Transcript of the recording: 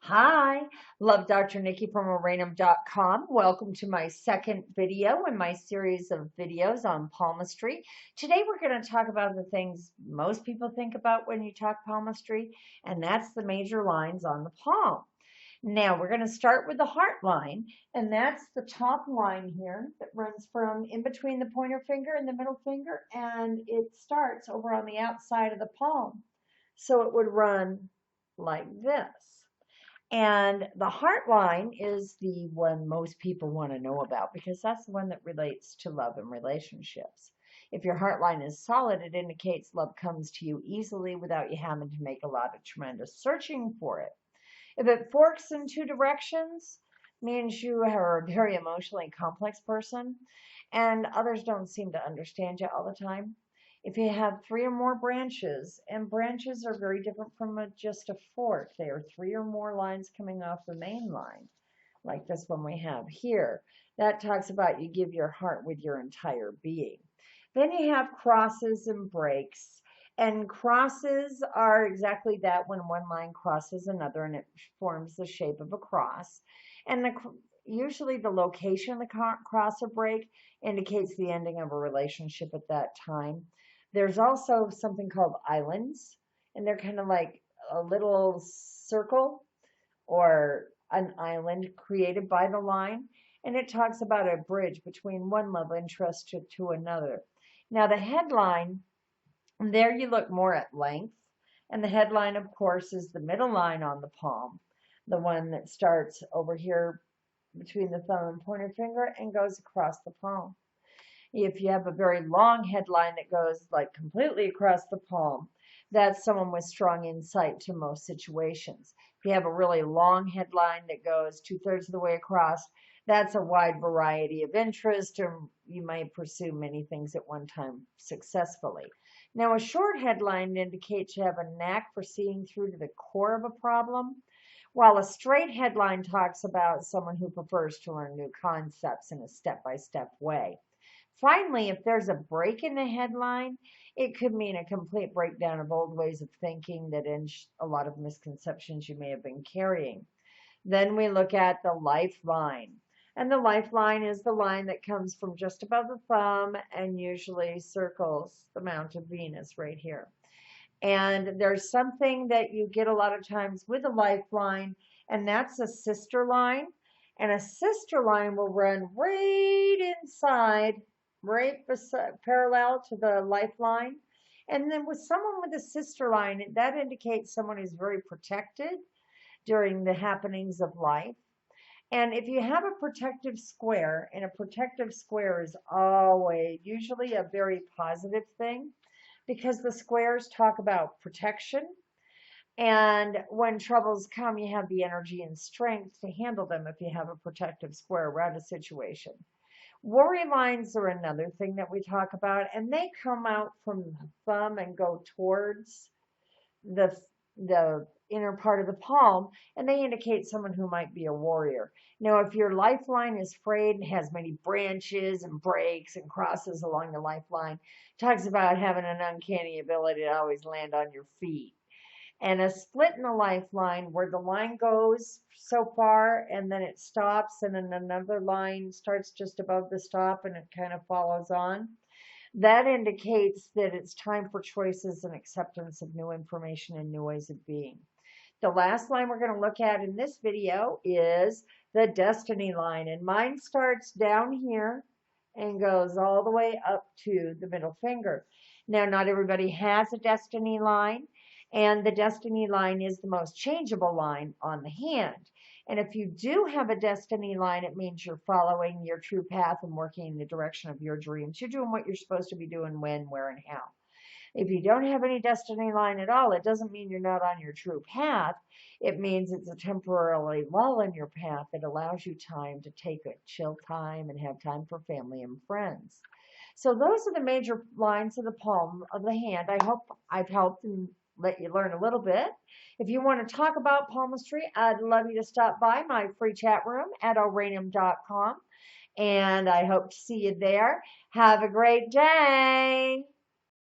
Hi, love Dr. Nikki from Aranum.com. Welcome to my second video in my series of videos on palmistry. Today we're going to talk about the things most people think about when you talk palmistry, and that's the major lines on the palm. Now we're going to start with the heart line, and that's the top line here that runs from in between the pointer finger and the middle finger, and it starts over on the outside of the palm. So it would run like this. And the heart line is the one most people want to know about because that's the one that relates to love and relationships. If your heart line is solid, it indicates love comes to you easily without you having to make a lot of tremendous searching for it. If it forks in two directions, means you are a very emotionally complex person and others don't seem to understand you all the time. If you have three or more branches, and branches are very different from just a fork, they are three or more lines coming off the main line, like this one we have here. That talks about you give your heart with your entire being. Then you have crosses and breaks. And crosses are exactly that when one line crosses another and it forms the shape of a cross. And usually the location of the cross or break indicates the ending of a relationship at that time. There's also something called islands, and they're kind of like a little circle or an island created by the line. And it talks about a bridge between one love interest to another. Now, the headline, there you look more at length. And the headline, of course, is the middle line on the palm, the one that starts over here between the thumb and pointer finger and goes across the palm. If you have a very long headline that goes like completely across the palm, that's someone with strong insight to most situations. If you have a really long headline that goes 2/3 of the way across, that's a wide variety of interest, or you might pursue many things at one time successfully. Now, a short headline indicates you have a knack for seeing through to the core of a problem, while a straight headline talks about someone who prefers to learn new concepts in a step-by-step way. Finally, if there's a break in the headline, it could mean a complete breakdown of old ways of thinking that ends a lot of misconceptions you may have been carrying. Then we look at the lifeline. And the lifeline is the line that comes from just above the thumb and usually circles the Mount of Venus right here. And there's something that you get a lot of times with a lifeline, and that's a sister line. And a sister line will run right inside, right beside, parallel to the lifeline. And then with someone with a sister line, that indicates someone who's very protected during the happenings of life. And if you have a protective square, and a protective square is always usually a very positive thing because the squares talk about protection. And when troubles come, you have the energy and strength to handle them if you have a protective square around a situation. Worry lines are another thing that we talk about, and they come out from the thumb and go towards the inner part of the palm, and they indicate someone who might be a warrior. Now, if your lifeline is frayed and has many branches and breaks and crosses along the lifeline, talks about having an uncanny ability to always land on your feet. And a split in the lifeline where the line goes so far and then it stops, and then another line starts just above the stop and it kind of follows on. That indicates that it's time for choices and acceptance of new information and new ways of being. The last line we're going to look at in this video is the destiny line, and mine starts down here and goes all the way up to the middle finger. Now, not everybody has a destiny line, and the destiny line is the most changeable line on the hand. And if you do have a destiny line, it means you're following your true path and working in the direction of your dreams. You're doing what you're supposed to be doing when, where, and how. If you don't have any destiny line at all, it doesn't mean you're not on your true path. It means it's a temporarily lull in your path that allows you time to take a chill time and have time for family and friends. So those are the major lines of the palm of the hand. I hope I've helped and let you learn a little bit. If you want to talk about palmistry, I'd love you to stop by my free chat room at Aranum.com, and I hope to see you there. Have a great day.